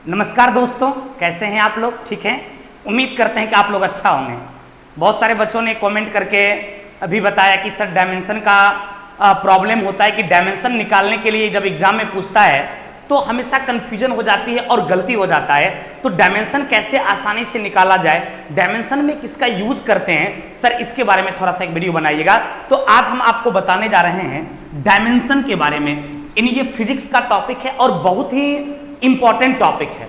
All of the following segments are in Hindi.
नमस्कार दोस्तों, कैसे हैं आप लोग? ठीक हैं? उम्मीद करते हैं कि आप लोग अच्छा होंगे। बहुत सारे बच्चों ने कमेंट करके अभी बताया कि सर डायमेंशन का प्रॉब्लम होता है कि डायमेंशन निकालने के लिए जब एग्जाम में पूछता है तो हमेशा कन्फ्यूजन हो जाती है और गलती हो जाता है। तो डायमेंशन कैसे आसानी से निकाला जाए, डायमेंशन में किसका यूज करते हैं सर, इसके बारे में थोड़ा सा एक वीडियो बनाइएगा। तो आज हम आपको बताने जा रहे हैं डायमेंशन के बारे में। ये फिजिक्स का टॉपिक है और बहुत ही इंपॉर्टेंट टॉपिक है।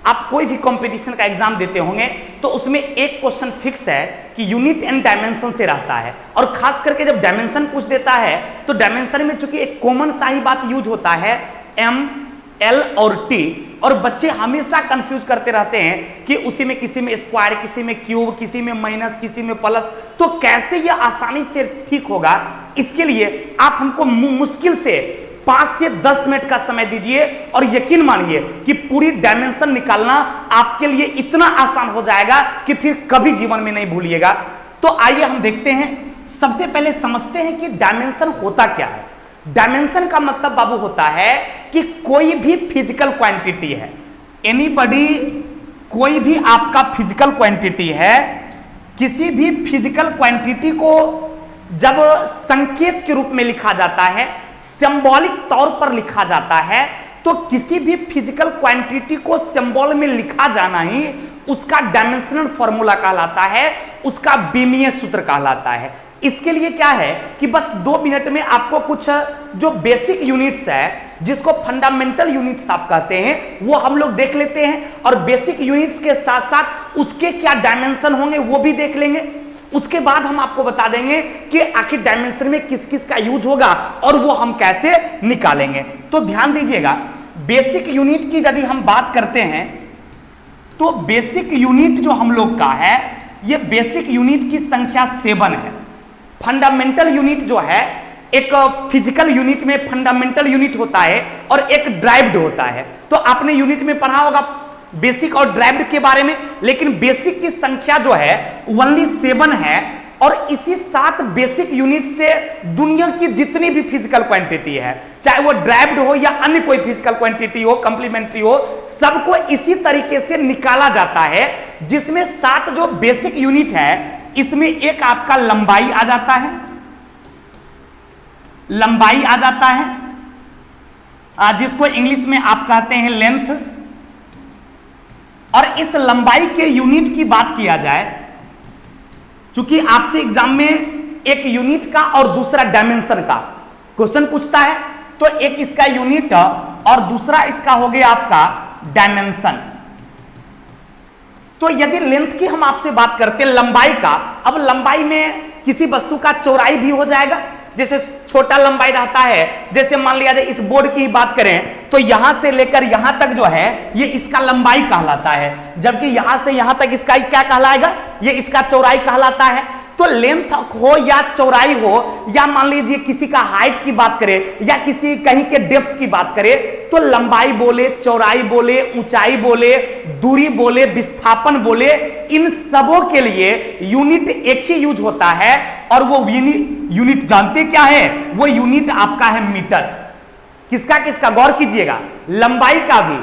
आप कोई भी कंपटीशन का एग्जाम देते होंगे तो उसमें एक क्वेश्चन फिक्स है कि यूनिट एंड डायमेंशन से रहता है, और खास करके जब डायमेंशन पूछ देता है तो डायमेंशन में चूंकि एक कॉमन सा ही बात यूज होता है एम, एल और टी, और बच्चे हमेशा कंफ्यूज करते रहते हैं कि उसी में किसी में स्क्वायर, किसी में क्यूब, किसी में माइनस, किसी में प्लस। तो कैसे यह आसानी से ठीक होगा, इसके लिए आप हमको मुश्किल से 5 से 10 मिनट का समय दीजिए और यकीन मानिए कि पूरी डायमेंशन निकालना आपके लिए इतना आसान हो जाएगा कि फिर कभी जीवन में नहीं भूलिएगा। तो आइए हम देखते हैं। सबसे पहले समझते हैं कि डायमेंशन होता क्या है। डायमेंशन का मतलब बाबू होता है कि कोई भी फिजिकल क्वांटिटी है, एनीबॉडी, कोई भी आपका फिजिकल क्वांटिटी है, किसी भी फिजिकल क्वांटिटी को जब संकेत के रूप में लिखा जाता है, सिंबॉलिक तौर पर लिखा जाता है, तो किसी भी फिजिकल क्वांटिटी को सिंबल में लिखा जाना ही उसका डायमेंशनल फॉर्मूला कहलाता है, उसका बीमीय सूत्र कहलाता है। इसके लिए क्या है कि बस 2 मिनट में आपको कुछ जो बेसिक यूनिट्स है, जिसको फंडामेंटल यूनिट्स आप कहते हैं, वो हम लोग देख लेते हैं, और बेसिक यूनिट्स के साथ साथ उसके क्या डायमेंशन होंगे वो भी देख लेंगे। उसके बाद हम आपको बता देंगे कि आखिर डायमेंशन में किस किस का यूज होगा और वो हम कैसे निकालेंगे। तो ध्यान दीजिएगा, बेसिक यूनिट की यदि हम बात करते हैं तो बेसिक यूनिट जो हम लोग का है, ये बेसिक यूनिट की संख्या 7 है। फंडामेंटल यूनिट जो है, एक फिजिकल यूनिट में फंडामेंटल यूनिट होता है और एक ड्राइव्ड होता है। तो आपने यूनिट में पढ़ा होगा बेसिक और ड्राइव्ड के बारे में, लेकिन बेसिक की संख्या जो है ओनली 7 है, और इसी 7 बेसिक यूनिट से दुनिया की जितनी भी फिजिकल क्वांटिटी है, चाहे वो ड्राइव्ड हो या अन्य कोई फिजिकल क्वांटिटी हो, कंप्लीमेंट्री हो, सबको इसी तरीके से निकाला जाता है। जिसमें 7 जो बेसिक यूनिट है, इसमें एक आपका लंबाई आ जाता है, लंबाई आ जाता है, जिसको इंग्लिश में आप कहते हैं लेंथ। और इस लंबाई के यूनिट की बात किया जाए, चूंकि आपसे एग्जाम में एक यूनिट का और दूसरा डायमेंशन का क्वेश्चन पूछता है, तो एक इसका यूनिट और दूसरा इसका हो गया आपका डायमेंशन। तो यदि लेंथ की हम आपसे बात करते हैं, लंबाई का, अब लंबाई में किसी वस्तु का चौड़ाई भी हो जाएगा। जैसे छोटा लंबाई रहता है, जैसे मान लिया जाए इस बोर्ड की बात करें तो यहां से लेकर यहां तक जो है ये इसका लंबाई कहलाता है, जबकि यहां से यहां तक इसका क्या कहलाएगा, ये इसका चौड़ाई कहलाता है। तो लेंथ हो या चौड़ाई हो, या मान लीजिए किसी का हाइट की बात करें या किसी कहीं के डेप्थ की बात करें, तो लंबाई बोले, चौड़ाई बोले, ऊंचाई बोले, दूरी बोले, विस्थापन बोले, इन सबों के लिए यूनिट एक ही यूज होता है, और वो यूनिट जानते क्या है? वो यूनिट आपका है मीटर। किसका किसका? गौर कीजिएगा, लंबाई का भी,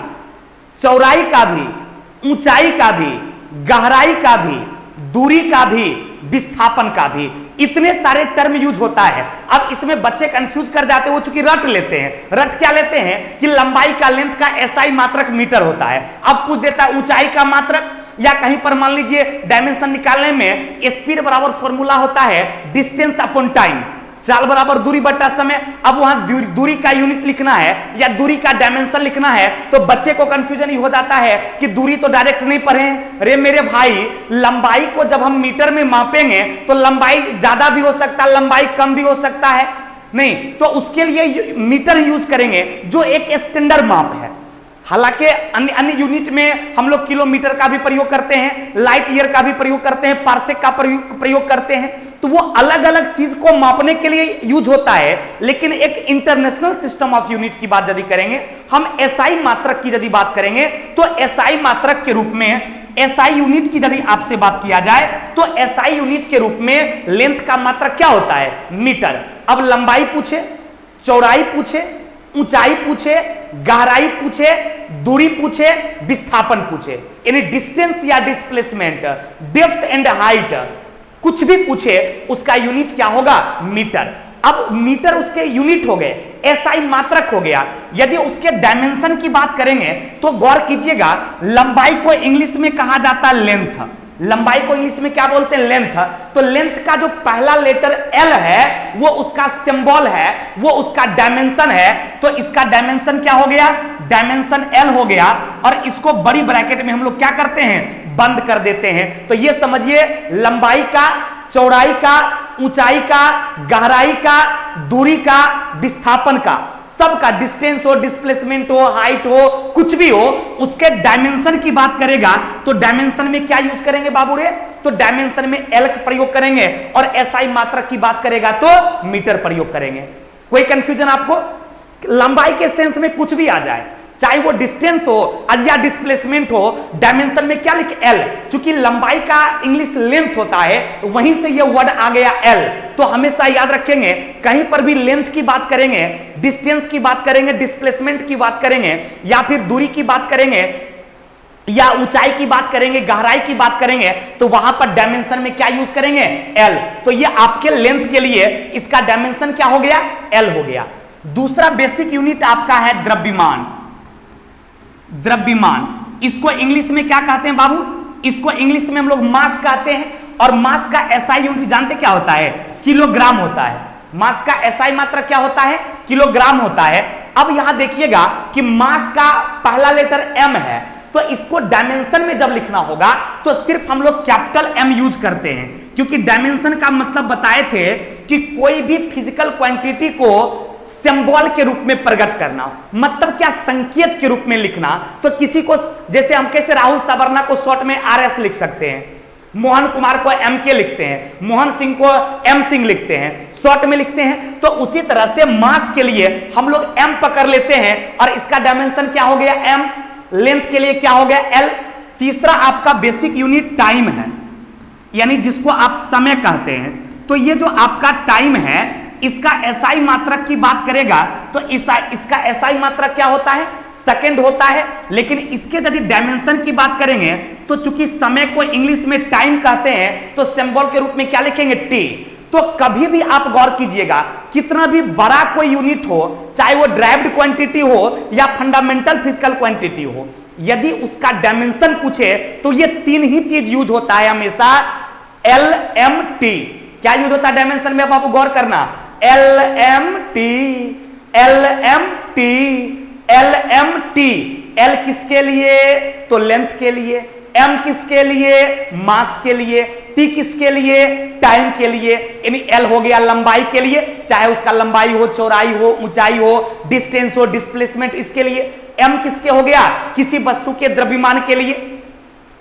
चौड़ाई का भी, ऊंचाई का भी, गहराई का भी, दूरी का भी, विस्थापन का भी, इतने सारे टर्म यूज होता है। अब इसमें बच्चे कंफ्यूज कर जाते हैं, वो चूंकि रट लेते हैं। रट क्या लेते हैं कि लंबाई का, लेंथ का एसआई मात्रक मीटर होता है। अब पूछ देता है ऊंचाई का मात्रक, या कहीं पर मान लीजिए डायमेंशन निकालने में स्पीड बराबर फॉर्मूला होता है डिस्टेंस अपॉन टाइम, चाल बराबर दूरी बटा समय। अब वहां दूरी का यूनिट लिखना है या दूरी का डायमेंशन लिखना है, तो बच्चे को कंफ्यूजन ही हो जाता है कि दूरी तो डायरेक्ट नहीं पढ़े हैं। अरे मेरे भाई, लंबाई को जब हम मीटर में मापेंगे तो लंबाई ज्यादा भी हो सकता है, लंबाई कम भी हो सकता है, नहीं तो उसके लिए मीटर यूज करेंगे जो एक स्टैंडर्ड माप है। हालांकि अन्य यूनिट में हम लोग किलोमीटर का भी प्रयोग करते हैं, लाइट ईयर का भी प्रयोग करते हैं, पार्सेक का प्रयोग करते हैं, तो वो अलग अलग चीज को मापने के लिए यूज होता है। लेकिन एक इंटरनेशनल सिस्टम ऑफ यूनिट की बात यदि करेंगे, हम एसआई मात्रक की यदि बात करेंगे, तो एसआई मात्रक के रूप में, एसआई यूनिट की यदि आपसे बात किया जाए तो एसआई यूनिट के रूप में लेंथ का मात्रक क्या होता है? मीटर। अब लंबाई पूछे, चौड़ाई पूछे, ऊंचाई पूछे, गहराई पूछे, दूरी पूछे, विस्थापन पूछे, यानी डिस्टेंस या डिस्प्लेसमेंट, डेप्थ एंड हाइट, कुछ भी पूछे उसका यूनिट क्या होगा? मीटर। अब मीटर उसके यूनिट हो गए, एसआई मात्रक हो गया। यदि उसके डायमेंशन की बात करेंगे तो गौर कीजिएगा, लंबाई को इंग्लिश में कहा जाता है लेंथ। लंबाई को इंग्लिश में क्या बोलते हैं? लेंथ। तो लेंथ का जो पहला लेटर एल है वो उसका सिंबल है, वो उसका डायमेंशन है। तो इसका डायमेंशन क्या हो गया? डायमेंशन एल हो गया। और इसको बड़ी ब्रैकेट में हम लोग क्या करते हैं? बंद कर देते हैं। तो ये समझिए, लंबाई का, चौड़ाई का, ऊंचाई का, गहराई का, दूरी का, विस्थापन का, सबका, डिस्टेंस हो, डिस्प्लेसमेंट हो, हाइट हो, कुछ भी हो, उसके डायमेंशन की बात करेगा तो डायमेंशन में क्या यूज करेंगे बाबू रे? तो डायमेंशन में एल का प्रयोग करेंगे। और एसआई मात्रक की बात करेगा तो मीटर प्रयोग करेंगे। कोई कंफ्यूजन आपको? लंबाई के सेंस में कुछ भी आ जाए, चाहे वो डिस्टेंस हो या डिस्प्लेसमेंट हो, डायमेंशन में क्या लिखे? एल। चूंकि लंबाई का इंग्लिश लेंथ होता है, वहीं से ये वर्ड आ गया एल। तो हमेशा याद रखेंगे, कहीं पर भी लेंथ की बात करेंगे, डिस्टेंस की बात करेंगे, डिस्प्लेसमेंट की बात करेंगे, या फिर दूरी की बात करेंगे, या ऊंचाई की बात करेंगे, गहराई की बात करेंगे, तो वहां पर डायमेंशन में क्या यूज करेंगे? एल। तो ये आपके लेंथ के लिए इसका डायमेंशन क्या हो गया? एल हो गया। दूसरा बेसिक यूनिट आपका है द्रव्यमान। द्रव्यमान, इसको इंग्लिश में क्या कहते हैं बाबू? इसको इंग्लिश में हम लोग मास कहते हैं। और मास का एसआई यूनिट जानते क्या होता है? किलोग्राम होता है। मास का एसआई मात्रा क्या होता है? किलोग्राम होता है। अब यहां देखिएगा कि मास का पहला लेटर एम है, तो इसको डायमेंशन में जब लिखना होगा तो सिर्फ हम लोग कैपिटल एम यूज करते हैं, क्योंकि डायमेंशन का मतलब बताए थे कि कोई भी फिजिकल क्वांटिटी को सिंबल के रूप में प्रकट करना, मतलब क्या? संकेत के रूप में लिखना। तो किसी को, जैसे हम कैसे राहुल सवर्णा को शॉर्ट में आरएस लिख सकते हैं, मोहन कुमार को एम के लिखते हैं, मोहन सिंह को एम सिंह लिखते हैं, शॉर्ट में लिखते हैं। तो उसी तरह से मास के लिए हम लोग एम पकड़ लेते हैं और इसका डायमेंशन क्या हो गया? एम। लेंथ के लिए क्या हो गया? एल। तीसरा आपका बेसिक यूनिट टाइम है, यानी जिसको आप समय कहते हैं। तो ये जो आपका टाइम है, इसका एसआई मात्रक की बात करेगा तो इसका एसआई मात्रक क्या होता है? सेकंड होता है। लेकिन इसके यदि डायमेंशन की बात करेंगे तो चूंकि समय को इंग्लिश में टाइम कहते हैं, तो सिंबल के रूप में क्या लिखेंगे? टी। तो कभी भी आप गौर कीजिएगा, कितना भी बड़ा कोई यूनिट हो, चाहे वो ड्राइव्ड क्वांटिटी हो या फंडामेंटल फिजिकल क्वांटिटी हो, यदि उसका डायमेंशन पूछे तो ये तीन ही चीज यूज होता है हमेशा, एल एम टी। क्या यूज होता है डायमेंशन में? आपको गौर करना, L M T, L M T, L M T. L किसके लिए? तो लेंथ के लिए। एम किसके लिए? मास के लिए। टी किसके लिए? टाइम के लिए। यानी एल हो गया लंबाई के लिए, चाहे उसका लंबाई हो, चौड़ाई हो, ऊंचाई हो, डिस्टेंस हो, डिस्प्लेसमेंट, इसके लिए। एम किसके हो गया? किसी वस्तु के द्रव्यमान के लिए,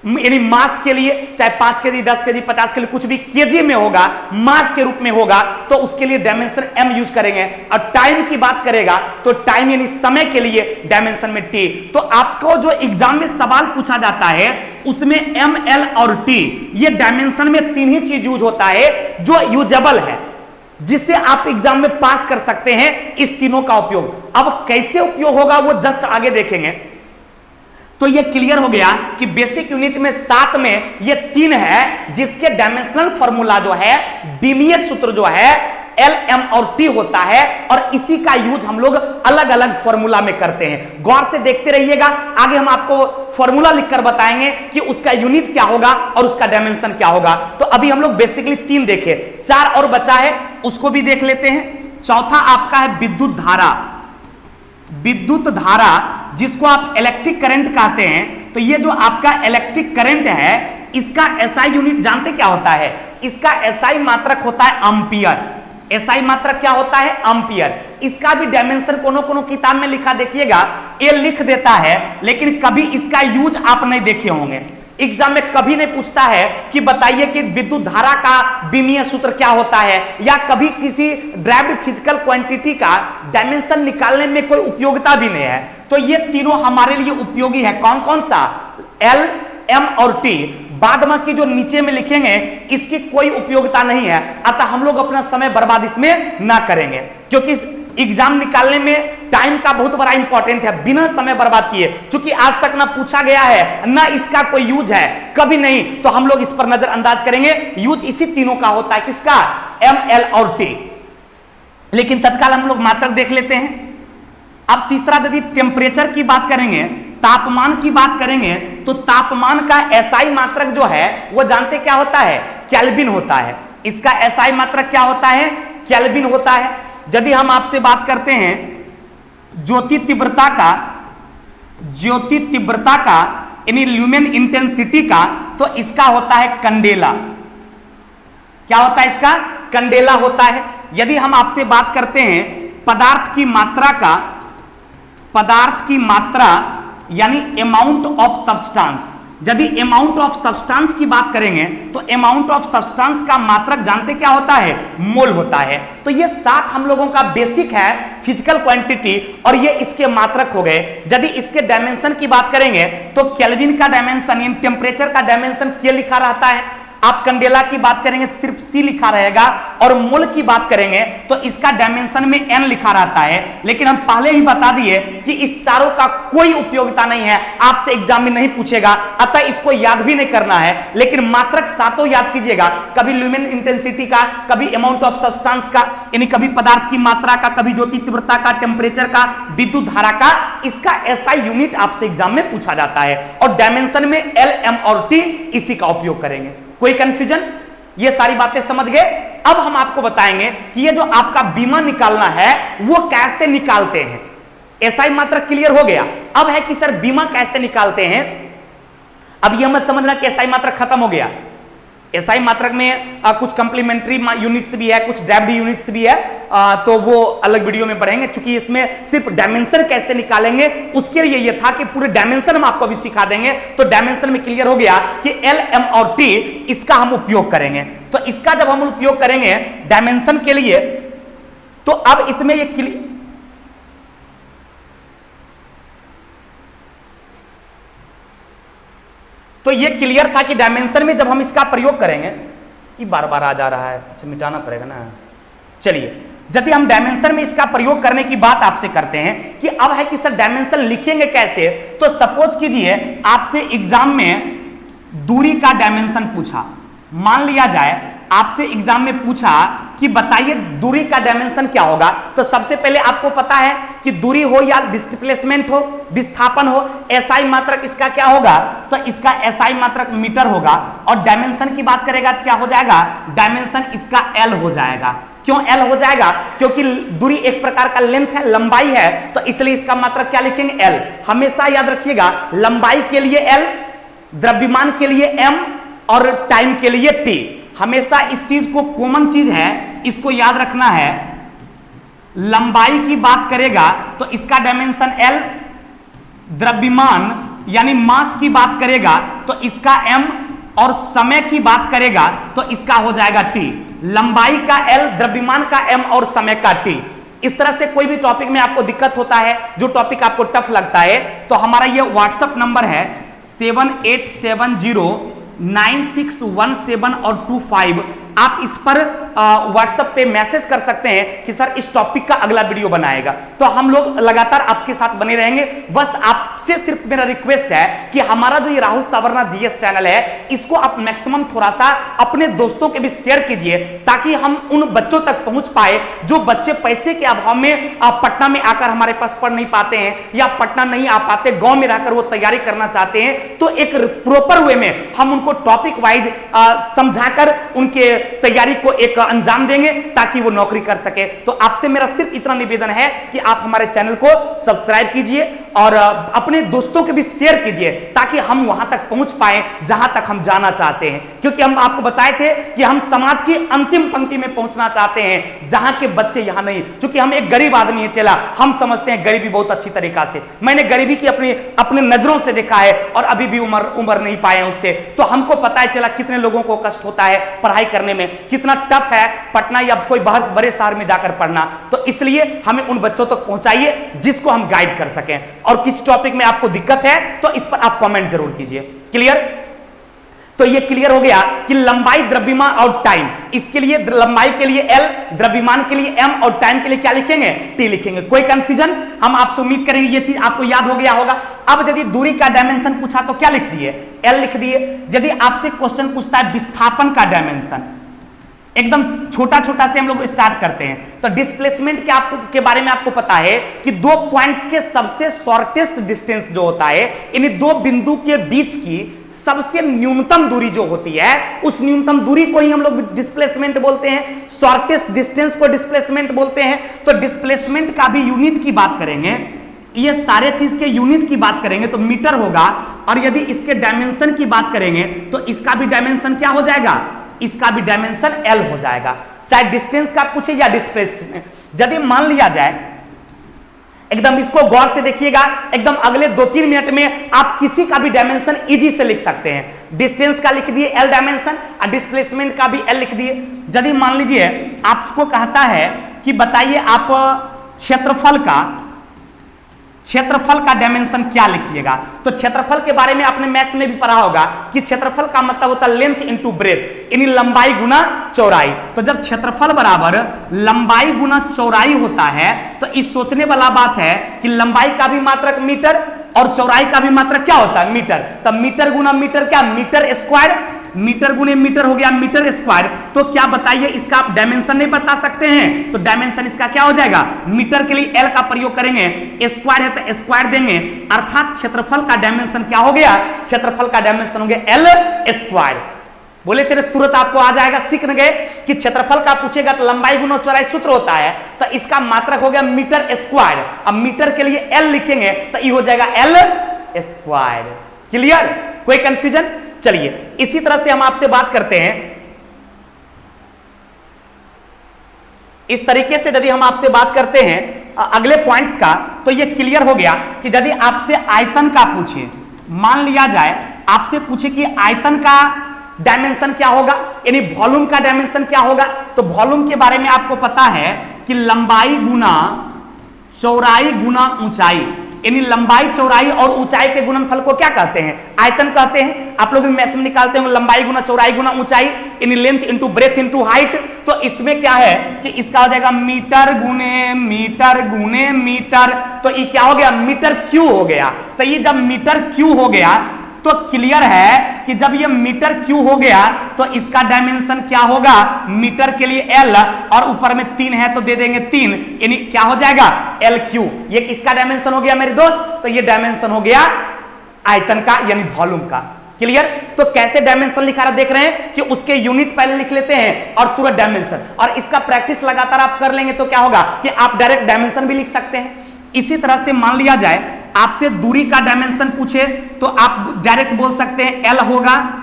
यानी मास के लिए, चाहे 5 केजी, 10 केजी, 50 के लिए, कुछ भी केजी में होगा, मास के रूप में होगा, तो उसके लिए डायमेंशन एम यूज करेंगे। और टाइम की बात करेगा तो टाइम यानी समय के लिए डायमेंशन में टी। तो आपको जो एग्जाम में सवाल पूछा जाता है उसमें एम, एल और टी, ये डायमेंशन में तीन ही चीज यूज होता है जो यूजेबल है, जिससे आप एग्जाम में पास कर सकते हैं इस तीनों का उपयोग। अब कैसे उपयोग होगा वो जस्ट आगे देखेंगे। तो ये क्लियर हो गया कि बेसिक यूनिट में 7 में ये 3 है, जिसके डायमेंशनल फॉर्मूला जो है, बीमीय सूत्र जो है, एल एम और टी होता है। और इसी का यूज हम लोग अलग अलग फॉर्मूला में करते हैं। गौर से देखते रहिएगा, आगे हम आपको फॉर्मूला लिखकर बताएंगे कि उसका यूनिट क्या होगा और उसका डायमेंशन क्या होगा। तो अभी हम लोग बेसिकली 3 देखे, 4 और बचा है, उसको भी देख लेते हैं। चौथा आपका है विद्युत धारा। विद्युत धारा जिसको आप इलेक्ट्रिक करंट कहते हैं। तो ये जो आपका इलेक्ट्रिक करंट है, इसका एसआई यूनिट जानते क्या होता है? इसका एसआई मात्रक होता है एम्पियर। एसआई मात्रक क्या होता है? एम्पियर। इसका भी डायमेंशन कोनो किताब में लिखा देखिएगा, ये लिख देता है, लेकिन कभी इसका यूज आप नहीं देखे होंगे। एग्जाम में कभी नहीं पूछता है कि बताइए कि विद्युत धारा का बीमीय सूत्र क्या होता है, या कभी किसी ड्राइव्ड फिजिकल क्वांटिटी का डायमेंशन निकालने में कोई उपयोगिता भी नहीं है। तो ये तीनों हमारे लिए उपयोगी है। कौन कौन सा? एल, एम और टी। बाद में की जो नीचे में लिखेंगे इसकी कोई उपयोगिता नहीं है, अतः हम लोग अपना समय बर्बाद इसमें ना करेंगे, क्योंकि एग्जाम निकालने में टाइम का बहुत बड़ा इंपॉर्टेंट है, बिना समय बर्बाद किए, क्योंकि आज तक ना पूछा गया है ना इसका कोई यूज है, कभी नहीं, तो हम लोग इस पर नजरअंदाज करेंगे। यूज इसी तीनों का होता है, किसका? एम, एल और टी। लेकिन तत्काल हम लोग मात्रक देख लेते हैं। अब तीसरा यदि टेम्परेचर की बात करेंगे, तापमान की बात करेंगे, तो तापमान का एसआई मात्रक जो है वो जानते क्या होता है? केल्विन होता है। इसका एसआई मात्रक क्या होता है? केल्विन होता है। यदि हम आपसे बात करते हैं ज्योति तीव्रता का यानी ल्यूमेन इंटेंसिटी का, तो इसका होता है कंडेला। क्या होता है इसका? कंडेला होता है। यदि हम आपसे बात करते हैं पदार्थ की मात्रा यानी अमाउंट ऑफ सब्सटेंस, यदि अमाउंट ऑफ सब्सटेंस की बात करेंगे तो अमाउंट ऑफ सब्सटेंस का मात्रक जानते क्या होता है? मोल होता है। तो ये 7 हम लोगों का बेसिक है फिजिकल क्वांटिटी, और ये इसके मात्रक हो गए। यदि इसके डायमेंशन की बात करेंगे तो केल्विन का डायमेंशन यानी टेम्परेचर का डायमेंशन क्या लिखा रहता है? आप कंडेला की बात करेंगे सिर्फ सी लिखा रहेगा, और मोल की बात करेंगे तो इसका डायमेंशन में एन लिखा रहता है। लेकिन हम पहले ही बता दिए कि इस चारों का कोई उपयोगिता नहीं है, आपसे एग्जाम में नहीं पूछेगा, अतः इसको याद भी नहीं करना है। लेकिन मात्रक सातों याद कीजिएगा, कभी ल्यूमेन इंटेंसिटी का, कभी अमाउंट ऑफ सब्सटेंस का यानी कभी पदार्थ की मात्रा का, कभी ज्योति तीव्रता का, टेम्परेचर का, विद्युत धारा का। इसका एसआई यूनिट आपसे एग्जाम में पूछा जाता है, और डायमेंशन में एल, एम और टी इसी का उपयोग करेंगे। कोई कंफ्यूजन? ये सारी बातें समझ गए? अब हम आपको बताएंगे कि ये जो आपका बीमा निकालना है वो कैसे निकालते हैं। एसआई मात्रक क्लियर हो गया। अब है कि सर बीमा कैसे निकालते हैं। अब ये मत समझना कि एसआई मात्रक खत्म हो गया। एसआई मात्रक में कुछ कंप्लीमेंट्री यूनिट्स भी है, कुछ डेप्ड यूनिट्स भी है, तो वो अलग वीडियो में पढ़ेंगे। चूंकि इसमें सिर्फ डायमेंशन कैसे निकालेंगे उसके लिए ये था कि पूरे डायमेंशन हम आपको भी सिखा देंगे। तो डायमेंशन में क्लियर हो गया कि एल, एम और टी इसका हम उपयोग करेंगे। तो इसका जब हम उपयोग करेंगे डायमेंशन के लिए, तो अब इसमें ये क्लियर, तो ये क्लियर था कि डायमेंशन में जब हम इसका प्रयोग करेंगे, ये बार बार आ जा रहा है, अच्छा मिटाना पड़ेगा ना। चलिए, यदि हम डायमेंशन में इसका प्रयोग करने की बात आपसे करते हैं कि अब है कि सर डायमेंशन लिखेंगे कैसे, तो सपोज कीजिए आपसे एग्जाम में दूरी का डायमेंशन पूछा। मान लिया जाए आपसे एग्जाम में पूछा कि बताइए दूरी का डायमेंशन क्या होगा, तो सबसे पहले आपको पता है कि दूरी हो या डिस्प्लेसमेंट हो, विस्थापन हो, एसआई मात्रक इसका क्या होगा, तो इसका एसआई मात्रक मीटर होगा। और डायमेंशन की बात करेगा तो क्या हो जाएगा? डायमेंशन इसका एल हो जाएगा। क्यों एल हो जाएगा? क्योंकि दूरी एक प्रकार का लेंथ है, लंबाई है, तो इसलिए इसका मात्रक क्या लिखेंगे? एल। हमेशा याद रखिएगा, लंबाई के लिए एल, द्रव्यमान के लिए एम और टाइम के लिए टी। हमेशा इस चीज को कॉमन चीज है, इसको याद रखना है। लंबाई की बात करेगा तो इसका डायमेंशन एल, द्रव्यमान यानी मास की बात करेगा तो इसका एम, और समय की बात करेगा तो इसका हो जाएगा टी। लंबाई का एल, द्रव्यमान का एम और समय का टी। इस तरह से कोई भी टॉपिक में आपको दिक्कत होता है, जो टॉपिक आपको टफ लगता है, तो हमारा ये व्हाट्सएप नंबर है 78709617 और 25। आप इस पर व्हाट्सएप पे मैसेज कर सकते हैं कि सर इस टॉपिक का अगला वीडियो बनाएगा, तो हम लोग लगातार आपके साथ बने रहेंगे। बस आपसे सिर्फ मेरा रिक्वेस्ट है कि हमारा जो ये राहुल सावरना जीएस चैनल है, इसको आप मैक्सिमम थोड़ा सा अपने दोस्तों के भी शेयर कीजिए, ताकि हम उन बच्चों तक पहुंच पाए जो बच्चे पैसे के अभाव में पटना में आकर हमारे पास पढ़ नहीं पाते हैं, या पटना नहीं आ पाते, गांव में रहकर वो तैयारी करना चाहते हैं। तो एक प्रॉपर वे में हम उनको टॉपिक वाइज समझाकर उनके तैयारी को एक अंजाम देंगे, ताकि वो नौकरी कर सके। तो आपसे मेरा सिर्फ इतना निवेदन है कि आप हमारे चैनल को सब्सक्राइब कीजिए और अपने दोस्तों के भी शेयर कीजिए, ताकि हम वहां तक पहुंच पाए जहां तक हम जाना चाहते हैं। क्योंकि हम आपको बताए थे कि हम समाज की अंतिम पंक्ति में पहुंचना चाहते हैं, जहां के बच्चे यहां नहीं। क्योंकि हम एक गरीब आदमी है, चला हम समझते हैं गरीबी बहुत अच्छी तरीका से। मैंने गरीबी की अपने नजरों से देखा है, और अभी भी उम्र नहीं पाए उससे। तो हमको पता है चला कितने लोगों को कष्ट होता है पढ़ाई करने में, कितना टफ है पटना या कोई बाहर बड़े शहर में जाकर पढ़ना। तो इसलिए हमें उन बच्चों तक पहुंचाइए जिसको हम गाइड कर सकें। और किस टॉपिक में आपको दिक्कत है तो इस पर आप कमेंट जरूर कीजिए। क्लियर? तो ये क्लियर हो गया कि लंबाई, द्रव्यमान और टाइम, इसके लिए लंबाई के लिए L, द्रव्यमान के लिए M और टाइम के लिए क्या लिखेंगे? T लिखेंगे। कोई कंफ्यूजन? हम आपसे उम्मीद करेंगे ये चीज आपको याद हो गया होगा। अब यदि दूरी का डायमेंशन पूछा तो क्या लिख दिए? L लिख दिए। यदि आपसे क्वेश्चन पूछता है विस्थापन का डायमेंशन, एकदम छोटा छोटा से हम लोग स्टार्ट करते हैं। तो डिस्प्लेसमेंट के बारे में आपको पता है कि दो पॉइंट्स के सबसे शॉर्टेस्ट डिस्टेंस जो होता है, इन दो बिंदु के बीच की सबसे न्यूनतम दूरी जो होती है, उस न्यूनतम दूरी को ही हम लोग डिस्प्लेसमेंट बोलते हैं। शॉर्टेस्ट डिस्टेंस को डिस्प्लेसमेंट बोलते हैं। तो डिस्प्लेसमेंट का भी यूनिट की बात करेंगे, ये सारे चीज के यूनिट की बात करेंगे तो मीटर होगा। और यदि इसके डायमेंशन की बात करेंगे तो इसका भी डायमेंशन क्या हो जाएगा? इसका भी डायमेंशन L हो जाएगा, चाहे डिस्टेंस का पूछे या डिस्प्लेसमेंट। यदि मान लिया जाए, एकदम इसको गौर से देखिएगा, एकदम अगले 2-3 मिनट में आप किसी का भी डायमेंशन इजी से लिख सकते हैं। डिस्टेंस का लिख दिए L डायमेंशन और डिस्प्लेसमेंट का भी L लिख दिए। यदि मान लीजिए आपको कहता है कि बताइए आप क्षेत्रफल का डायमेंशन क्या लिखिएगा, तो क्षेत्रफल के बारे में आपने मैथ्स में भी पढ़ा होगा कि क्षेत्रफल का मतलब होता है लेंथ इनटू ब्रेथ, यानी लंबाई गुना चौड़ाई। तो जब क्षेत्रफल बराबर लंबाई गुना चौड़ाई होता है तो इस सोचने वाला बात है कि लंबाई का भी मात्रक मीटर और चौड़ाई का भी मात्रक क्या होता है? मीटर। तब मीटर गुना मीटर क्या? Metre square. मीटर गुने मीटर हो गया मीटर स्क्वायर। तो क्या बताइए इसका आप डायमेंशन नहीं बता सकते हैं? तो डायमेंशन इसका क्या हो जाएगा? मीटर के लिए L का प्रयोग करेंगे, स्क्वायर है तो स्क्वायर देंगे, अर्थात क्षेत्रफल का डायमेंशन क्या हो गया? क्षेत्रफल का डायमेंशन हो गया L स्क्वायर। बोले तेरे तुरंत आपको आ जाएगा, सीख गए कि क्षेत्रफल का पूछेगा तो लंबाई गुना चौड़ाई सूत्र होता है, तो इसका मात्रक हो गया मीटर स्क्वायर। अब मीटर के लिए L लिखेंगे तो ये हो जाएगा L स्क्वायर। क्लियर? कोई कंफ्यूजन? चलिए इसी तरह से हम आपसे बात करते हैं, इस तरीके से यदि हम आपसे बात करते हैं अगले पॉइंट्स का, तो ये क्लियर हो गया कि यदि आपसे आयतन का पूछे, मान लिया जाए आपसे पूछे कि आयतन का डायमेंशन क्या होगा, यानी वॉल्यूम का डायमेंशन क्या होगा, तो वॉल्यूम के बारे में आपको पता है कि लंबाई गुना चौड़ाई गुना ऊंचाई, यानी लंबाई चौड़ाई और ऊंचाई के गुणनफल को क्या कहते हैं? आयतन कहते हैं। आप लोग मैथ्स में निकालते हैं लंबाई गुना चौड़ाई गुना ऊंचाई, यानी length into breadth into height. तो इसमें क्या है कि इसका हो जाएगा मीटर गुने मीटर। तो ये क्या हो गया? मीटर क्यू हो गया। तो ये जब मीटर क्यू हो गया तो क्लियर है कि जब ये मीटर क्यू हो गया तो इसका डायमेंशन क्या होगा? मीटर के लिए L और ऊपर में 3 है तो दे देंगे 3, यानी क्या हो जाएगा? LQ। ये किसका डायमेंशन हो गया मेरे दोस्त? तो ये डायमेंशन हो गया आयतन का, यानी वॉल्यूम का। क्लियर? तो कैसे डायमेंशन लिखा रहा देख रहे हैं कि उसके यूनिट पहले लिख लेते हैं और तुरंत डायमेंशन, और इसका प्रैक्टिस लगातार आप कर लेंगे तो क्या होगा कि आप डायरेक्ट डायमेंशन भी लिख सकते हैं। इसी तरह से मान लिया जाए आपसे दूरी का डायमेंशन पूछे तो आप डायरेक्ट बोल सकते हैं L होगा,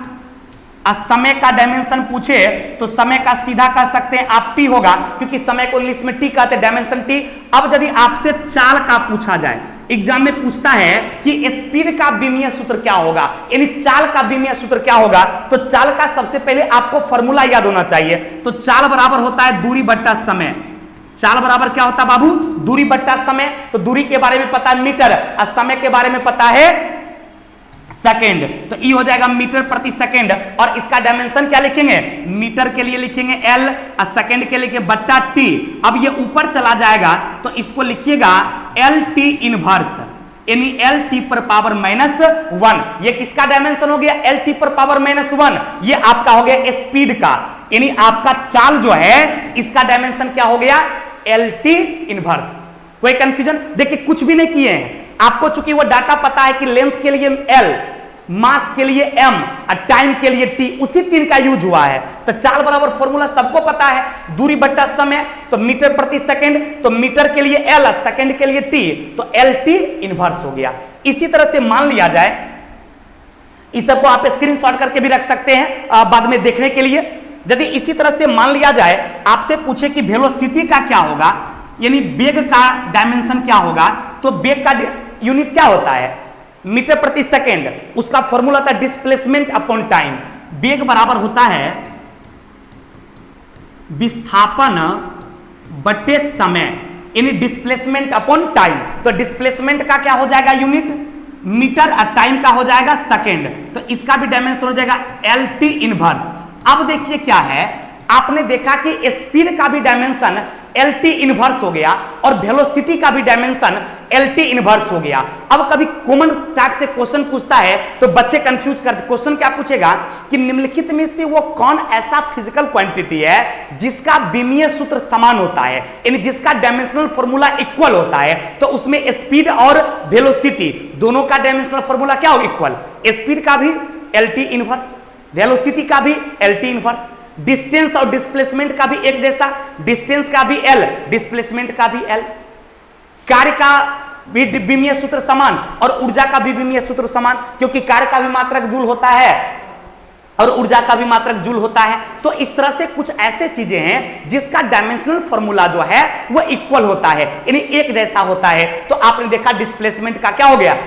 और समय का डायमेंशन पूछे तो समय का सीधा कह सकते हैं आप T होगा, क्योंकि समय को इंग्लिश में T कहते हैं, डायमेंशन T। अब यदि आपसे चाल का पूछा जाए, एग्जाम में पूछता है कि स्पीड का विमीय सूत्र क्या होगा, यानी चाल का विमीय सूत्र क्या होगा, तो चाल का सबसे पहले आपको फॉर्मूला याद होना चाहिए। तो चाल बराबर होता है दूरी बट्टा समय। चाल बराबर क्या होता है बाबू? दूरी बट्टा समय। तो दूरी के बारे में पता है मीटर और समय के बारे में पता है सेकेंड, तो ई हो जाएगा मीटर प्रति सेकेंड। और इसका डायमेंशन क्या लिखेंगे? मीटर के लिए लिखेंगे L और सेकेंड के लिए बट्टा T। अब ये ऊपर चला जाएगा तो इसको लिखिएगा LT इनवर्स, यानी LT पर पावर -1। ये किसका डायमेंशन हो गया? LT पर पावर -1। ये आपका हो गया स्पीड का, यानी आपका चाल जो है इसका डायमेंशन क्या हो गया? LT inverse. कोई कंफ्यूजन? देखिए कुछ भी नहीं किए हैं आपको, चूंकि वो डाटा पता है कि लेंथ के लिए L, मास के लिए M और टाइम के लिए T, उसी 3 का यूज हुआ है। तो चाल बराबर फॉर्मूला सबको पता है, दूरी बट्टा समय, तो मीटर प्रति सेकंड, तो मीटर के लिए L और सेकंड के लिए T, तो LT इनवर्स हो गया। इसी तरह से मान लिया जाए, इस सबको आप स्क्रीनशॉट करके भी रख सकते हैं बाद में देखने के लिए। यदि इसी तरह से मान लिया जाए आपसे पूछे कि वेलोसिटी का क्या होगा, यानी वेग का डायमेंशन क्या होगा, तो वेग का यूनिट क्या होता है? मीटर प्रति सेकेंड। उसका फॉर्मूला था डिस्प्लेसमेंट अपॉन टाइम। वेग बराबर होता है विस्थापन बटे समय, यानी डिस्प्लेसमेंट अपॉन टाइम। तो डिस्प्लेसमेंट का क्या हो जाएगा यूनिट? मीटर टाइम का हो जाएगा सेकेंड, तो इसका भी डायमेंशन हो जाएगा LT इनवर्स। अब देखिए क्या है, आपने देखा कि स्पीड का भी डायमेंशन LT इनवर्स हो गया और वेलोसिटी का भी डायमेंशन LT इनवर्स हो गया। अब कभी कॉमन टाइप से क्वेश्चन पूछता है तो बच्चे कंफ्यूज करते, क्वेश्चन क्या पूछेगा कि निम्नलिखित में से वो कौन ऐसा फिजिकल क्वांटिटी है जिसका विमीय सूत्र समान होता है, यानी जिसका डायमेंशनल फॉर्मूला इक्वल होता है। तो उसमें स्पीड और वेलोसिटी दोनों का डायमेंशनल फॉर्मूला क्या हो, इक्वल। स्पीड का भी LT इनवर्स, वेलोसिटी का भी LT इनवर्स, डिस्टेंस और डिस्प्लेसमेंट का भी एक जैसा, डिस्टेंस का भी L, डिस्प्लेसमेंट का भी L, कार्य का भी विमीय सूत्र समान और ऊर्जा का भी विमीय सूत्र समान, क्योंकि कार्य का भी मात्रक जूल होता है और ऊर्जा का भी मात्रक जूल होता है। तो इस तरह से कुछ ऐसे चीजें हैं जिसका डायमेंशनल फॉर्मूला जो है वो इक्वल होता है, यानी एक जैसा होता है। तो आपने देखा डिस्प्लेसमेंट का क्या हो गया,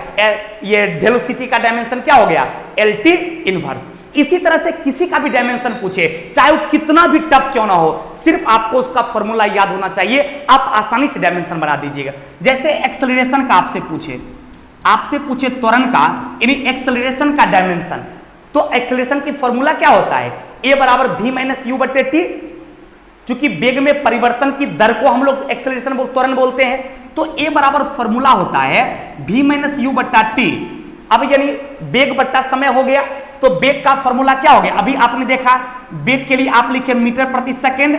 ये वेलोसिटी का डायमेंशन क्या हो गया, LT इनवर्स। इसी तरह से किसी का भी डायमेंशन पूछे, चाहे वो कितना भी टफ क्यों ना हो, सिर्फ आपको उसका फॉर्मूला याद होना चाहिए, आप आसानी से डायमेंशन बना दीजिएगा। जैसे एक्सेलरेशन का आपसे पूछे त्वरण का, यानी एक्सेलरेशन का डायमेंशन, तो एक्सेलरेशन की फॉर्मूला क्या होता है, A बराबर V माइनस U बटे T। चूंकि वेग में परिवर्तन की दर को हम लोग एक्सेलरेशन त्वरण बोलते हैं, तो A बराबर फॉर्मूला होता है V माइनस U बट्टा T। अब यानी वेग बट्टा समय हो गया, तो वेग का फॉर्मूला क्या हो गया, अभी आपने देखा वेग के लिए आप लिखे मीटर प्रति सेकंड,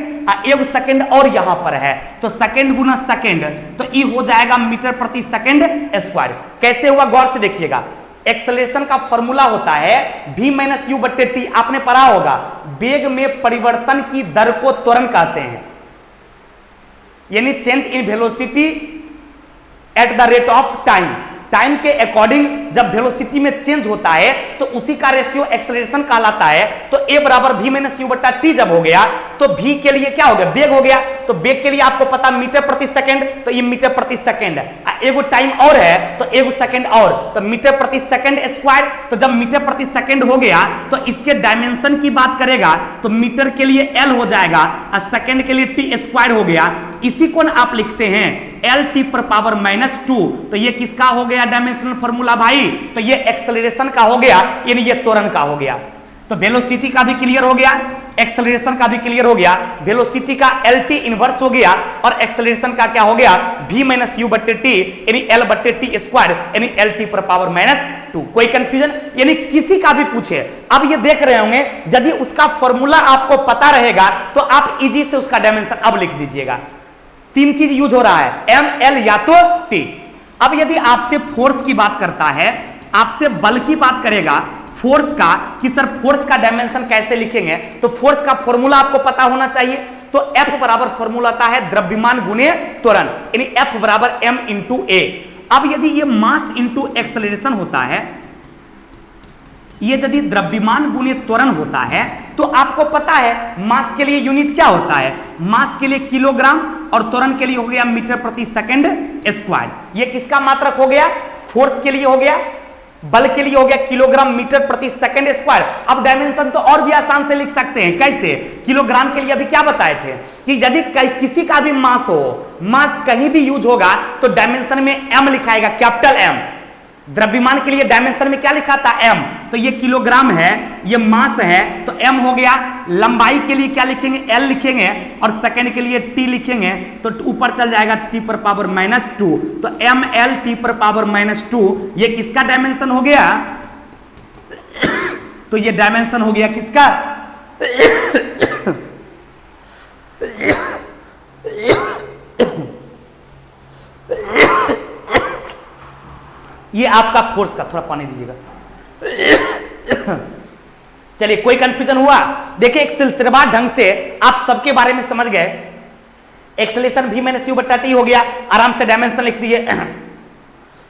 एक सेकंड और यहां पर है तो सेकंड गुना सेकंड, तो ई हो जाएगा मीटर प्रति सेकंड स्क्वायर। कैसे हुआ गौर से देखिएगा, एक्सेलरेशन का फॉर्मूला होता है V माइनस U बट्टे T। आपने पढ़ा होगा वेग में परिवर्तन की दर को त्वरण कहते हैं, यानी change in velocity at the rate of time. Time के अकॉर्डिंग जब वेलोसिटी में चेंज होता है तो उसी का रेशियो एक्सेलरेशन कहलाता है। तो A बराबर V माइनस U बट्टा T जब हो गया तो V के लिए क्या हो गया, वेग हो गया। तो वेग के लिए आपको पता मीटर प्रति सेकंड, तो ये मीटर प्रति सेकंड है, एगो टाइम और है तो एगो सेकंड और, तो मीटर प्रति सेकंड स्क्वायर। तो जब मीटर प्रति सेकंड हो गया तो इसके डायमेंशन की बात करेगा तो मीटर के लिए L हो जाएगा और सेकंड के लिए T स्क्वायर हो गया। इसी को आप लिखते हैं LT पर पावर माइनस 2। तो ये किसका हो गया डायमेंशनल फॉर्मूला भाई, तो ये एक्सेलरेशन का हो गया, यानी ये त्वरण का हो गया। तो वेलोसिटी का भी क्लियर हो गया, एक्सेलरेशन का भी क्लियर हो गया। वेलोसिटी का LT इनवर्स हो गया और एक्सेलरेशन का क्या हो गया, V माइनस U बट्टे T, यानी L बट्टे T स्क्वायर, यानी LT पर पावर माइनस 2। कोई कंफ्यूजन, यानी किसी का भी पूछे, अब ये देख रहे होंगे यदि उसका फॉर्मूला आपको पता रहेगा तो आप इजी से उसका डायमेंशन अब लिख दीजिएगा। तीन चीज यूज हो रहा है, M L या तो T। अब यदि आपसे फोर्स की बात करता है, आपसे बल की बात करेगा, फोर्स का, कि सर फोर्स का डायमेंशन कैसे लिखेंगे, तो फोर्स का फॉर्मूला आपको पता होना चाहिए। तो F बराबर फॉर्मूला आता है द्रव्यमान गुणे त्वरण, यानी F बराबर M इंटू A। अब यदि ये मास इंटू एक्सेलरेशन होता है, ये यदि द्रव्यमान गुणे त्वरण होता है, तो आपको पता है मास के लिए यूनिट क्या होता है, मास के लिए किलोग्राम और त्वरण के लिए हो गया मीटर प्रति सेकंड स्क्वायर। ये किसका मात्रक हो गया, फोर्स के लिए हो गया, बल के लिए हो गया किलोग्राम मीटर प्रति सेकंड स्क्वायर। अब डायमेंशन तो और भी आसान से लिख सकते हैं, कैसे, किलोग्राम के लिए अभी क्या बताए थे कि यदि किसी का भी मास हो, मास कहीं भी यूज होगा तो डायमेंशन में M लिखाएगा, कैपिटल M। द्रव्यमान के लिए डायमेंशन में क्या लिखा था, M। तो ये किलोग्राम है, ये मास है, तो M हो गया। लंबाई के लिए क्या लिखेंगे, L लिखेंगे, और सेकंड के लिए T लिखेंगे, तो ऊपर चल जाएगा T पर पावर माइनस 2। तो ML T पर पावर माइनस 2, ये किसका डायमेंशन हो गया, तो ये डायमेंशन हो गया किसका, ये आपका फोर्स का, थोड़ा पानी दीजिएगा। चलिए, कोई कंफ्यूजन हुआ, देखिए एक सिलसिलेवार ढंग से आप सबके बारे में समझ गए। एक्सेलरेशन V माइनस U बट्टा T हो गया, आराम से डायमेंशन लिख दिए।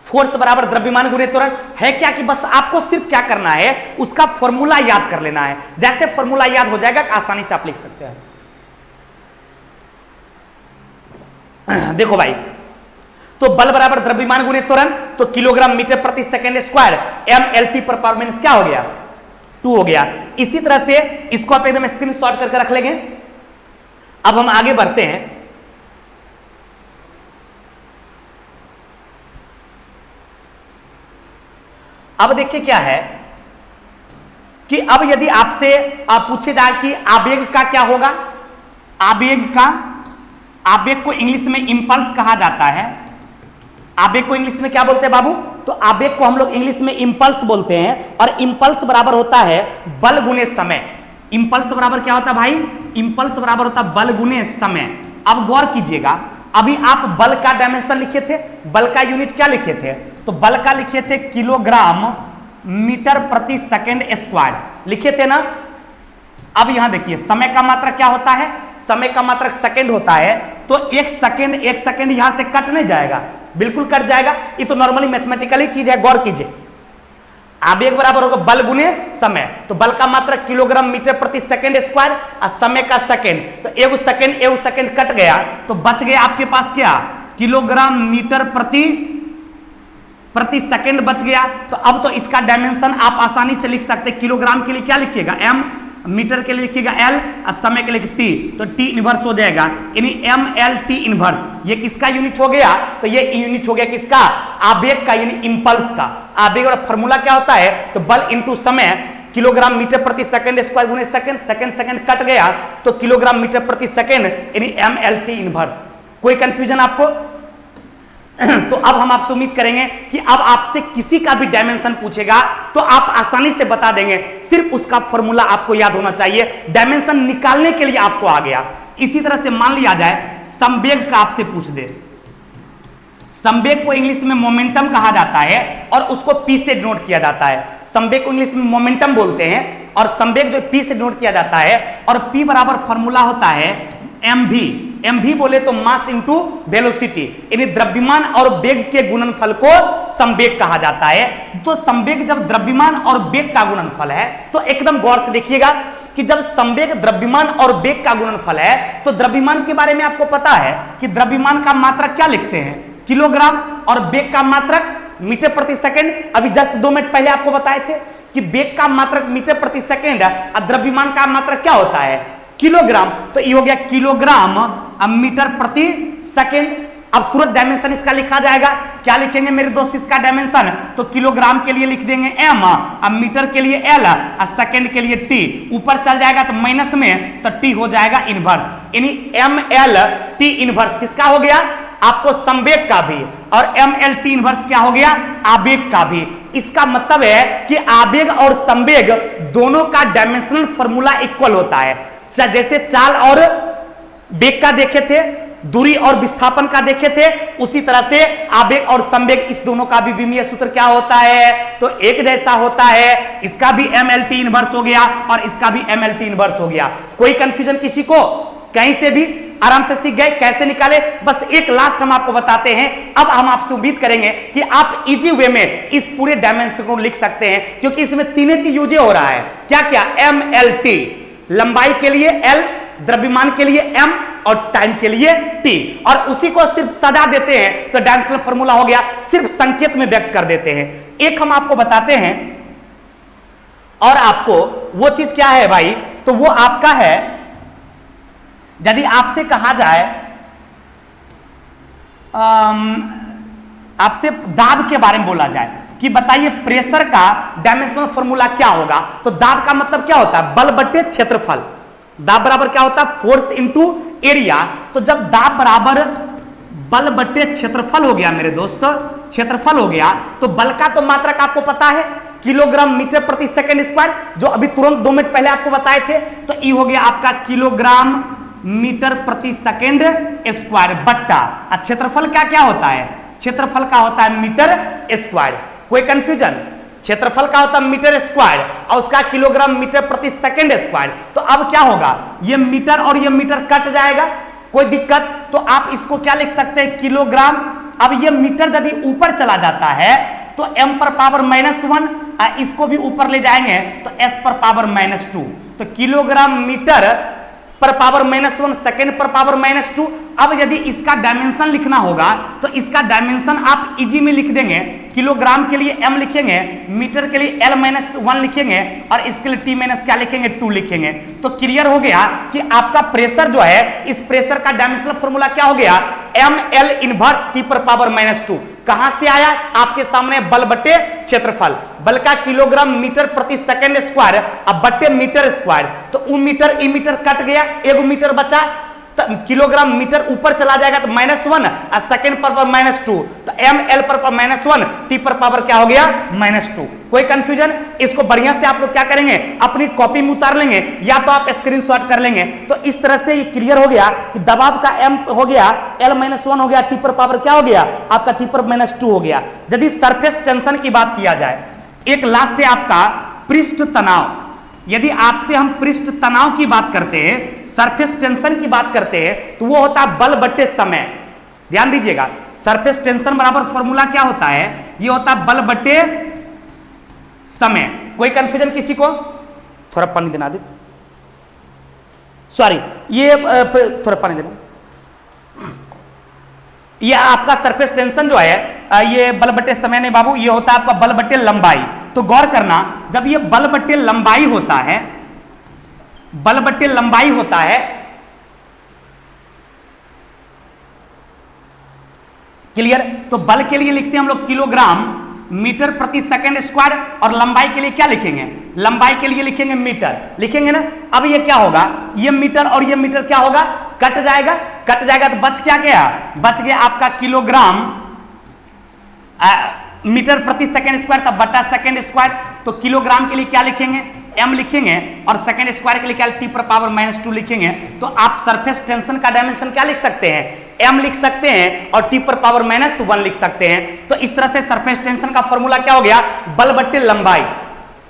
फोर्स बराबर द्रव्यमान गुणे त्वरण है क्या, कि बस आपको सिर्फ क्या करना है, उसका फॉर्मूला याद कर लेना है। जैसे फॉर्मूला याद हो जाएगा आसानी से आप लिख सकते हैं। देखो भाई, तो बल बराबर द्रव्यमान गुणे त्वरण, तो किलोग्राम मीटर प्रति सेकंड स्क्वायर, MLT पर पावर माइनस क्या हो गया, 2 हो गया। इसी तरह से इसको आप एकदम स्क्रीनशॉट करके रख लेंगे। अब हम आगे बढ़ते हैं। अब देखिए क्या है कि अब यदि आपसे पूछे जाए कि आवेग का क्या होगा, आवेग को इंग्लिश में इंपल्स कहा जाता है। आवेग को इंग्लिश में क्या बोलते हैं बाबू? तो आवेग को हम लोग इंग्लिश में इंपल्स बोलते हैं, और इंपल्स बराबर होता है बल गुने समय। इंपल्स बराबर क्या होता है भाई? इंपल्स बराबर होता है बल गुने समय। अब गौर कीजिएगा, अभी आप बल का डायमेंशन लिखे थे, बल का यूनिट क्या लिखे थे? तो बल का लिखे थे किलोग्राम मीटर प्रति सेकंड स्क्वायर लिखे थे ना। अब यहां देखिए समय का मात्रक क्या होता है? समय का मात्रक सेकंड होता है, तो एक सेकंड यहां से कट नहीं जाएगा, बिल्कुल कट जाएगा। ये तो नॉर्मली मैथमेटिकली चीज है, गौर कीजिए। आवेग बराबर होगा बल गुने समय, तो बल का मात्रक किलोग्राम मीटर प्रति सेकंड स्क्वायर और समय का सेकंड, तो एक सेकंड कट गया, तो बच गया आपके पास क्या? किलोग्राम मीटर प्रति सेकंड बच गया। तो अब तो इसका डायमेंशन आप आसानी से लिख सकते हैं। किलोग्राम के लिए क्या लिखिएगा? m, मीटर के लिए लिखिएगा l, और समय के लिए t, तो t इनवर्स हो जाएगा, यानी ml t इनवर्स। ये किसका यूनिट हो गया? तो ये यूनिट हो गया किसका? आवेग का, यानी इंपल्स का। आवेग का फॉर्मूला क्या होता है? तो बल इंटू समय, किलोग्राम मीटर प्रति सेकंड स्क्वायर गुने सेकंड कट गया, तो किलोग्राम मीटर प्रति सेकंड, यानी ml t इनवर्स। कोई कंफ्यूजन आपको? तो अब हम आपसे उम्मीद करेंगे कि अब आपसे किसी का भी डायमेंशन पूछेगा तो आप आसानी से बता देंगे, सिर्फ उसका फॉर्मूला आपको याद होना चाहिए, डायमेंशन निकालने के लिए आपको आ गया। इसी तरह से मान लिया जाए संवेग का आपसे पूछ दे। संवेग को इंग्लिश में मोमेंटम कहा जाता है और उसको पी से नोट किया जाता है। संवेग को इंग्लिश में मोमेंटम बोलते हैं और संवेग जो पी से नोट किया जाता है, और पी बराबर फॉर्मूला होता है mv बोले तो मास इंटू वेलोसिटी, यानी द्रव्यमान और वेग के गुणनफल को संवेग कहा जाता है। तो संवेग जब द्रव्यमान और वेग का गुणनफल है, तो एकदम गौर से देखिएगा कि जब संवेग द्रव्यमान और वेग का गुणनफल है, तो द्रव्यमान के बारे में आपको पता है कि द्रव्यमान का मात्रक क्या लिखते हैं? किलोग्राम, और वेग का मात्रक मीटर प्रति सेकंड। अभी जस्ट 2 मिनट पहले आपको बताए थे कि वेग का मात्रक मीटर प्रति सेकंड और द्रव्यमान का मात्रक क्या होता है? किलोग्राम। तो ये हो गया किलोग्राम मीटर प्रति सेकंड। अब तुरंत डायमेंशन इसका लिखा जाएगा। क्या लिखेंगे मेरे दोस्त इसका डायमेंशन? तो किलोग्राम के लिए लिख देंगे m, अब मीटर के लिए l, और सेकंड के लिए t। ऊपर चल जाएगा तो माइनस में, तो t हो जाएगा इनवर्स, यानी ml t इनवर्स किसका हो गया? आपको संवेग का भी, और ml t इनवर्स क्या हो गया? आवेग का भी। इसका मतलब है कि आवेग और संवेग दोनों का डायमेंशनल फॉर्मूला इक्वल होता है। जैसे चाल और वेग का देखे थे, दूरी और विस्थापन का देखे थे, उसी तरह से आवेग और संवेग, इस दोनों का भी विमीय सूत्र क्या होता है? तो एक जैसा होता है। इसका भी ml t इनवर्स हो गया और इसका भी ml t इनवर्स हो गया। कोई कंफ्यूजन किसी को? कहीं से भी आराम से सीख गए कैसे निकाले। बस एक लास्ट हम आपको बताते हैं। अब हम आपसे उम्मीद करेंगे कि आप इजी वे में इस पूरे डायमेंशन को लिख सकते हैं, क्योंकि इसमें तीनों चीज यूज हो रहा है। क्या क्या? mlt, लंबाई के लिए l, द्रव्यमान के लिए m, और टाइम के लिए t, और उसी को सिर्फ सजा देते हैं तो डायमेंशनल फॉर्मूला हो गया, सिर्फ संकेत में व्यक्त कर देते हैं। एक हम आपको बताते हैं, और आपको वो चीज क्या है भाई? तो वो आपका है, यदि आपसे कहा जाए, आपसे दाब के बारे में बोला जाए कि बताइए प्रेशर का डायमेंशनल फॉर्मूला क्या होगा, तो दाब का मतलब क्या होता है? बल बट्टे क्षेत्रफल। दाब बराबर क्या होता है? Force into area. तो जब दाब बराबर बल बट्टे क्षेत्रफल हो गया मेरे दोस्त, क्षेत्रफल हो गया, तो बल का तो मात्रक आपको पता है किलोग्राम मीटर प्रति सेकंड स्क्वायर, जो अभी तुरंत 2 मिनट पहले आपको बताए थे। तो ई हो गया आपका किलोग्राम मीटर प्रति सेकंड स्क्वायर बट्टा, और क्षेत्रफल क्या क्या होता है? क्षेत्रफल का होता है मीटर स्क्वायर। कोई कंफ्यूजन? क्षेत्रफल का होता है मीटर स्क्वायर और उसका किलोग्राम मीटर प्रति सेकंड स्क्वायर। तो अब क्या होगा? ये मीटर और ये मीटर कट जाएगा, कोई दिक्कत? तो आप इसको क्या लिख सकते हैं? किलोग्राम। अब ये मीटर यदि ऊपर चला जाता है तो m पर पावर -1, इसको भी ऊपर ले जाएंगे तो s पर पावर -2, तो किलोग्राम मीटर पर पावर -1, सेकंड पर पावर -2, अब यदि इसका डायमेंशन लिखना होगा तो इसका डायमेंशन आप इजी में लिख देंगे। किलोग्राम के लिए m लिखेंगे, मीटर के लिए L-1 लिखेंगे और इसके लिए T- क्या लिखेंगे 2 लिखेंगे। तो क्लियर हो गया कि आपका प्रेशर जो है, इस प्रेशर का डायमेंशनल फॉर्मूला क्या हो गया, ml इनवर्स T पर पावर -2। कहां से आया, आपके सामने बल बटे क्षेत्रफल, बल का किलोग्राम मीटर प्रति सेकंड स्क्वायर अब बटे मीटर स्क्वायर, तो उ मीटर ई मीटर कट गया, एगो मीटर बचा, तो किलोग्राम मीटर ऊपर चला जाएगा तो -1 और सेकंड पर -2, तो ml पर -1 T पर पावर क्या हो गया -2। कोई कंफ्यूजन, इसको बढ़िया से आप लोग क्या करेंगे, अपनी कॉपी में उतार लेंगे या तो आप स्क्रीनशॉट कर लेंगे। तो इस तरह से ये क्लियर हो गया कि दबाव का m हो गया, L-1 हो गया, T पर पावर क्या हो गया आपका T पर -2 हो गया। यदि सरफेस टेंशन की बात किया जाए, एक लास्ट है आपका पृष्ठ तनाव। यदि आपसे हम पृष्ठ तनाव की बात करते हैं, सरफेस टेंशन की बात करते हैं, तो वो होता है बल बटे समय। ध्यान दीजिएगा, सरफेस टेंशन बराबर फॉर्मूला क्या होता है, ये होता है बल बटे समय। कोई कंफ्यूजन किसी को, थोड़ा पानी देना दे, सॉरी ये थोड़ा पानी देना। ये आपका सरफेस टेंशन जो है, ये बल बटे समय नहीं बाबू, ये होता है आपका बल बटे लंबाई। तो गौर करना, जब ये बल बटे लंबाई होता है, बल बटे लंबाई होता है, क्लियर, तो बल के लिए लिखते हैं हम लोग किलोग्राम मीटर प्रति सेकंड स्क्वायर, और लंबाई के लिए क्या लिखेंगे, लंबाई के लिए लिखेंगे मीटर, लिखेंगे ना। अब ये क्या होगा, ये मीटर और ये मीटर क्या होगा, कट जाएगा, कट जाएगा तो बच क्या गया, बच गया आपका किलोग्राम मीटर प्रति सेकंड स्क्वायर तब बटा सेकंड स्क्वायर। तो किलोग्राम के लिए क्या लिखेंगे, m लिखेंगे, और सेकंड स्क्वायर के लिए क्या T पर पावर -2 लिखेंगे। तो आप सरफेस टेंशन का डायमेंशन क्या लिख सकते हैं, m लिख सकते हैं और T पर पावर -1 लिख सकते हैं। तो इस तरह से सरफेस टेंशन का फॉर्मूला क्या हो गया, बल बट्टे लंबाई,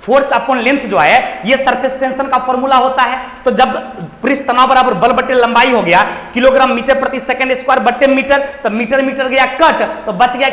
फोर्स अपॉन लेंथ जो है ये सरफेस टेंशन का फॉर्मूला होता है। तो जब पृष्ठ तनाव बराबर बल बट्टे लंबाई हो गया, किलोग्राम मीटर प्रति सेकंड स्क्वायर बट्टे मीटर, तो मीटर मीटर गया कट, तो बच गया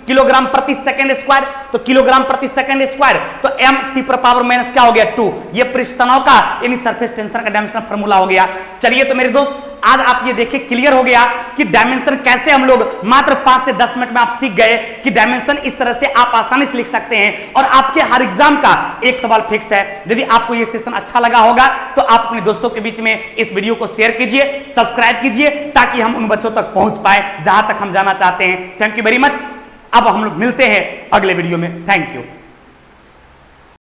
किलोग्राम प्रति सेकंड स्क्वायर, तो किलोग्राम प्रति सेकंड स्क्वायर, तो m T पर पावर माइनस क्या हो गया 2। ये पृष्ठ तनाव का यानी सरफेस टेंशन का डायमेंशन फॉर्मूला हो गया। चलिए तो मेरे दोस्त आज आप ये देखिए क्लियर हो गया कि डायमेंशन कैसे हम लोग मात्र 5 से 10 मिनट में आप सीख गए कि डायमेंशन इस तरह से आप आसानी से लिख सकते हैं, और आपके हर एग्जाम का एक सवाल फिक्स है। यदि आपको ये सेशन अच्छा लगा होगा तो आप अपने दोस्तों के बीच में इस वीडियो को शेयर कीजिए, सब्सक्राइब कीजिए, ताकि हम उन बच्चों तक पहुंच पाए जहां तक हम जाना चाहते हैं। Thank you very much. अब हम लोग मिलते हैं अगले वीडियो में। Thank you.